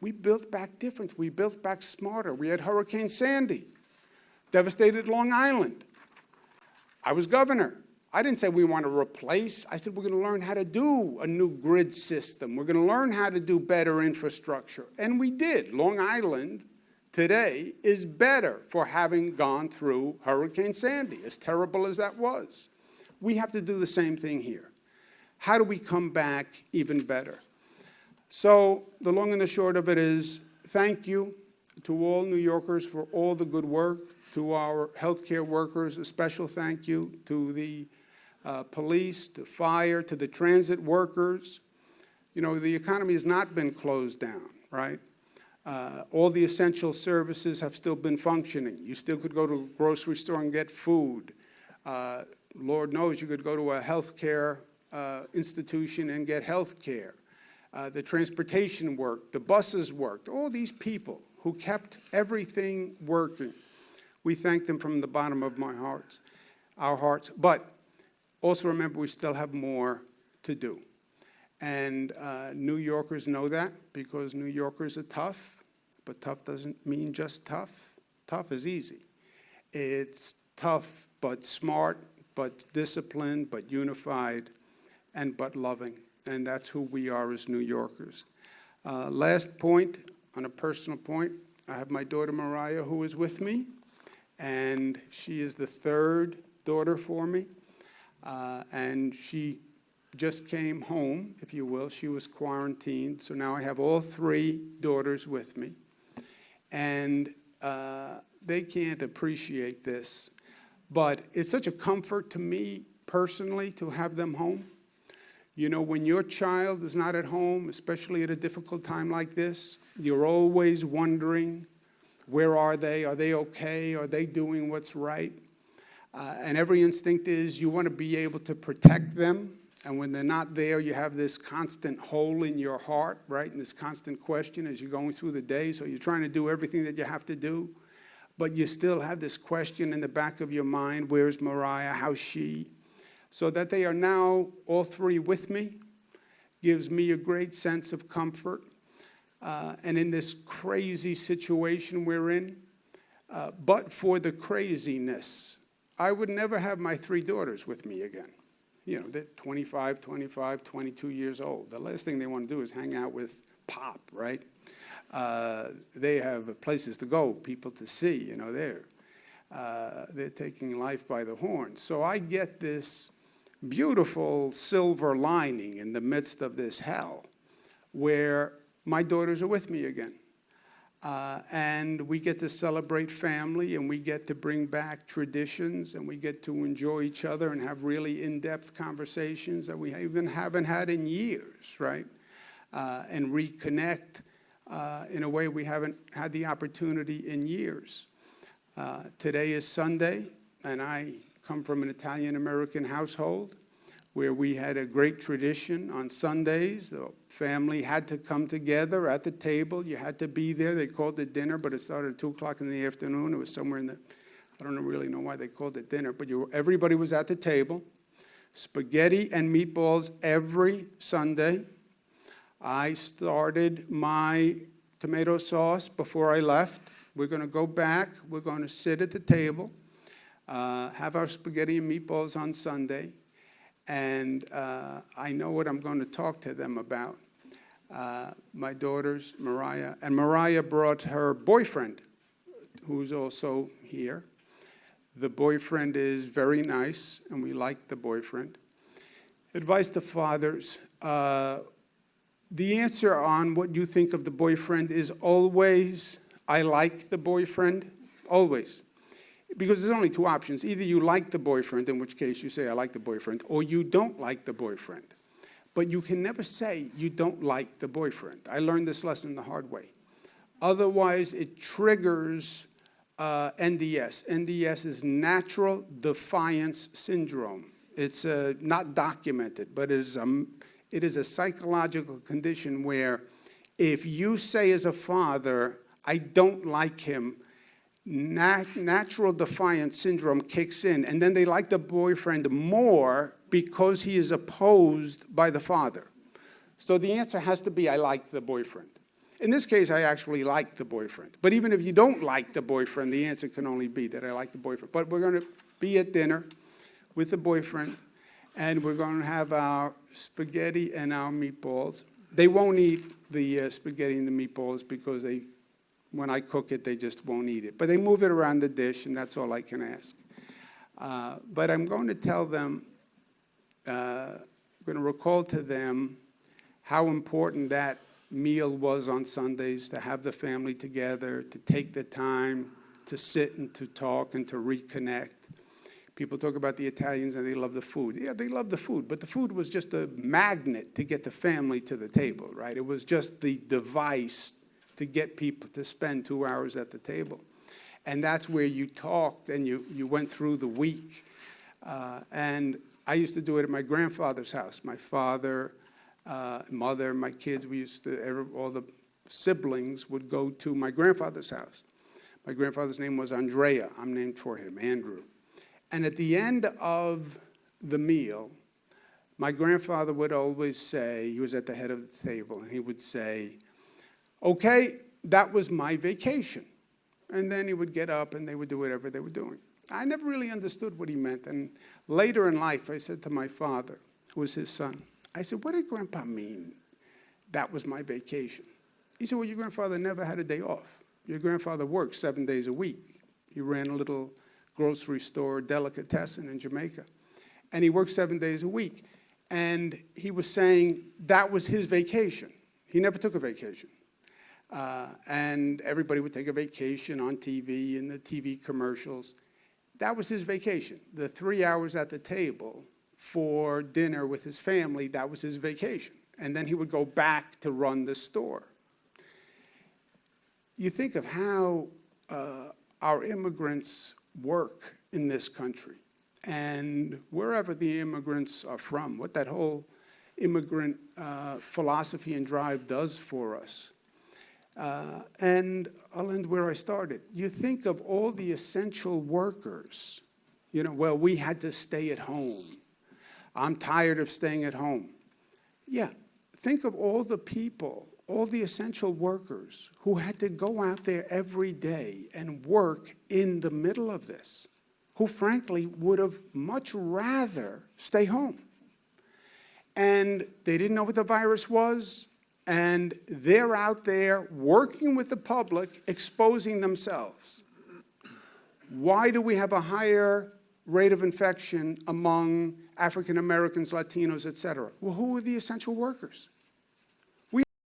We built back different. We built back smarter. We had Hurricane Sandy, devastated Long Island. I was governor. I didn't say we want to replace. I said we're going to learn how to do a new grid system. We're going to learn how to do better infrastructure. And we did. Long Island today is better for having gone through Hurricane Sandy, as terrible as that was. We have to do the same thing here. How do we come back even better? So the long and the short of it is, thank you to all New Yorkers for all the good work, to our healthcare workers, a special thank you to the police, to fire, to the transit workers. You know, the economy has not been closed down, right? All the essential services have still been functioning. You still could go to a grocery store and get food. Lord knows you could go to a healthcare institution and get health care. The transportation worked, the buses worked, all these people who kept everything working. We thank them from the bottom of our hearts. But also remember, we still have more to do. And New Yorkers know that, because New Yorkers are tough, but tough doesn't mean just tough. Tough is easy. It's tough but smart, but disciplined, but unified, and but loving. And that's who we are as New Yorkers. Last point, on a personal point, I have my daughter Mariah, who is with me, and she is the third daughter for me. And she just came home, if you will. She was quarantined, so now I have all three daughters with me. And they can't appreciate this, but it's such a comfort to me personally to have them home. You know, when your child is not at home, especially at a difficult time like this, you're always wondering, where are they? Are they okay? Are they doing what's right? And every instinct is you want to be able to protect them. And when they're not there, you have this constant hole in your heart, right? And this constant question as you're going through the day. So you're trying to do everything that you have to do, but you still have this question in the back of your mind, where's Mariah? How's she? So that they are now all three with me gives me a great sense of comfort. And in this crazy situation we're in, but for the craziness, I would never have my three daughters with me again. You know, they're 25, 22 years old. The last thing they want to do is hang out with Pop, right? They have places to go, people to see, you know, they're taking life by the horns. So I get this beautiful silver lining in the midst of this hell, where my daughters are with me again. And we get to celebrate family, and we get to bring back traditions, and we get to enjoy each other and have really in-depth conversations that we even haven't had in years, right? And reconnect in a way we haven't had the opportunity in years. Today is Sunday, and I come from an Italian-American household where we had a great tradition on Sundays. The family had to come together at the table. You had to be there. They called it dinner, but it started at 2 o'clock in the afternoon. It was somewhere in the, I don't really know why they called it dinner, but everybody was at the table. Spaghetti and meatballs every Sunday. I started my tomato sauce before I left. We're going to go back. We're going to sit at the table, have our spaghetti and meatballs on Sunday, and I know what I'm going to talk to them about. My daughters, Mariah, and Mariah brought her boyfriend, who's also here. The boyfriend is very nice, and we like the boyfriend. Advice to fathers. The answer on what you think of the boyfriend is always, I like the boyfriend, always. Because there's only two options. Either you like the boyfriend, in which case you say, I like the boyfriend, or you don't like the boyfriend. But you can never say you don't like the boyfriend. I learned this lesson the hard way. Otherwise, it triggers NDS. NDS is natural defiance syndrome. It's not documented, but it is a psychological condition where if you say as a father, I don't like him, natural defiance syndrome kicks in, and then they like the boyfriend more because he is opposed by the father. So the answer has to be, I like the boyfriend. In this case, I actually like the boyfriend. But even if you don't like the boyfriend, the answer can only be that I like the boyfriend. But we're going to be at dinner with the boyfriend, and we're going to have our spaghetti and our meatballs. They won't eat the spaghetti and the meatballs because when I cook it, they just won't eat it. But they move it around the dish, and that's all I can ask. But I'm going to tell them, I'm going to recall to them how important that meal was on Sundays, to have the family together, to take the time to sit and to talk and to reconnect. People talk about the Italians and they love the food. Yeah, they love the food, but the food was just a magnet to get the family to the table, right? It was just the device to get people to spend 2 hours at the table. And that's where you talked and you went through the week. And I used to do it at my grandfather's house. My father, mother, my kids, all the siblings would go to my grandfather's house. My grandfather's name was Andrea. I'm named for him, Andrew. And at the end of the meal, my grandfather would always say, he was at the head of the table, and he would say, okay, that was my vacation. And then he would get up and they would do whatever they were doing. I never really understood what he meant. And later in life, I said to my father, who was his son, I said, what did Grandpa mean? That was my vacation. He said, well, your grandfather never had a day off. Your grandfather worked 7 days a week. He ran a little grocery store, delicatessen in Jamaica. And he worked 7 days a week. And he was saying that was his vacation. He never took a vacation. And everybody would take a vacation on TV in the TV commercials. That was his vacation. The 3 hours at the table for dinner with his family, that was his vacation. And then he would go back to run the store. You think of how our immigrants work in this country and wherever the immigrants are from, what that whole immigrant philosophy and drive does for us. And I'll end where I started. You think of all the essential workers, well, we had to stay at home. I'm tired of staying at home. Yeah, think of all the people, all the essential workers who had to go out there every day and work in the middle of this, who frankly would have much rather stay home. And they didn't know what the virus was, and they're out there working with the public, exposing themselves. Why do we have a higher rate of infection among African Americans, Latinos, et cetera? Well, who are the essential workers?